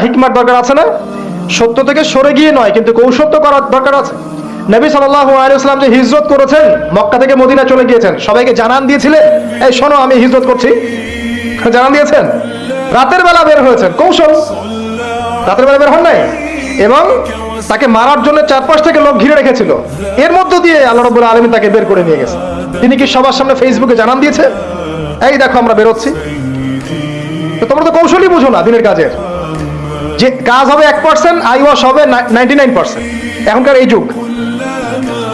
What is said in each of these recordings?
হিকমার দরকার আছে না? সত্য থেকে সরে গিয়ে নয়, কিন্তু কৌশল করার দরকার আছে। নবী সাল্লাল্লাহু আলাইহি ওয়াসাল্লাম যে হিজরত করেছেন, মক্কা থেকে মদিনা চলে গিয়েছেন, সবাইকে জানান দিয়েছিলেন, এই শোনো আমি হিজরত করছি, জানান দিয়েছেন? রাতের বেলা বের হয়েছেন, কৌশল। রাতের বেলা বের হন নাই, এবং তাকে মারার জন্য চারপাশ থেকে লোক ঘিরে রেখেছিল, এর মধ্য দিয়ে আল্লাহ রাব্বুল আলামিন তাকে বের করে নিয়ে গেছে। তিনি কি সবার সামনে ফেসবুকে জানান দিয়েছে, এই দেখো আমরা বেরোচ্ছি? তো তোমরা তো কৌশলই বুঝো না দিনের কাজের, যে কাজ হবে 1%, আইওয়াশ হবে 99%। এখনকার এই যুগ,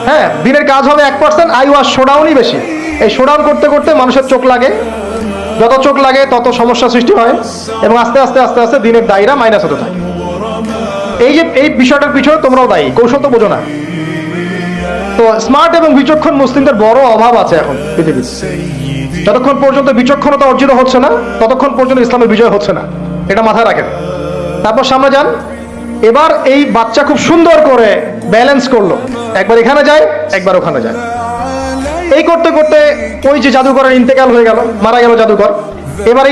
হ্যাঁ, দিনের কাজ হবে 1%, আইওয়াশ শোডাউনই বেশি। এই শোডাউন করতে করতে মানুষের চোখ লাগে, যত চোখ লাগে তত সমস্যা সৃষ্টি হয়, এবং আস্তে আস্তে আস্তে আস্তে দিনের দায়রা মাইনাস হতে থাকে। এই যে এই বিষয়টার পিছনে তোমরাও দায়ী, কৌশল তো বোঝো না। তো স্মার্ট এবং বিচক্ষণ মুসলিমদের বড় অভাব আছে এখন পৃথিবীতে। যতক্ষণ পর্যন্ত বিচক্ষণতা অর্জিত হচ্ছে না, ততক্ষণ পর্যন্ত ইসলামের বিজয় হচ্ছে না, এটা মাথায় রাখেন। তারপর সামনে যান। এবার এই বাচ্চা খুব সুন্দর করে ব্যালেন্স করলো, একবার এখানে যায় একবার ওখানে যায়। এই করতে করতে ওই যে জাদুকরের ইন্তেকাল হয়ে গেল, মারা গেল জাদুকর। এবার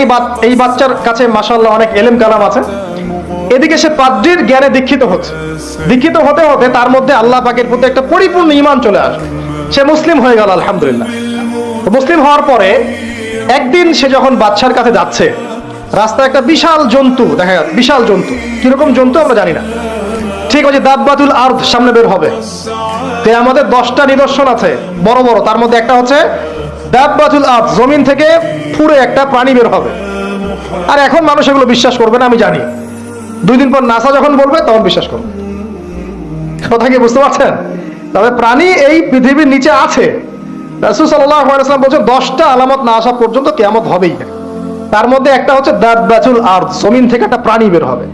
এই বাচ্চার কাছে মাশাআল্লাহ অনেক এলেম কালাম আছে। এদিকে সে পাদ্রীর জ্ঞানে দীক্ষিত হচ্ছে। দীক্ষিত হতে হতে তার মধ্যে আল্লাহ পাকের প্রতি একটা পরিপূর্ণ ঈমান চলে আসে, সে মুসলিম হয়ে গেল আলহামদুলিল্লাহ। মুসলিম হওয়ার পরে একদিন সে যখন বাচ্চার কাছে যাচ্ছে, রাস্তায় একটা বিশাল জন্তু দেখা যাচ্ছে। বিশাল জন্তু, কিরকম জন্তু আমরা জানি না, ঠিক আছে, দাব্বাতুল আরদ সামনে বের হবে। তো আমাদের 10টা নিদর্শন আছে বড় বড়, তার মধ্যে একটা হচ্ছে দাব্বাতুল আরদ, জমিন থেকে পুরো একটা প্রাণী বের হবে। আর এখন মানুষ এগুলো বিশ্বাস করবে না আমি জানি, 2 দিন পর নাসা যখন বলবে তখন বিশ্বাস করবে। কথা কি বুঝতে পারছেন? তবে প্রাণী এই পৃথিবীর নিচে আছে। রাসূল সাল্লাল্লাহু আলাইহি ওয়াসাল্লাম বলেছেন 10টা আলামত না আসা পর্যন্ত কিয়ামত হবেই না। তার মধ্যে একটা হচ্ছে দাব্বাতুল আরদ, জমিন থেকে একটা প্রাণী বের হবে।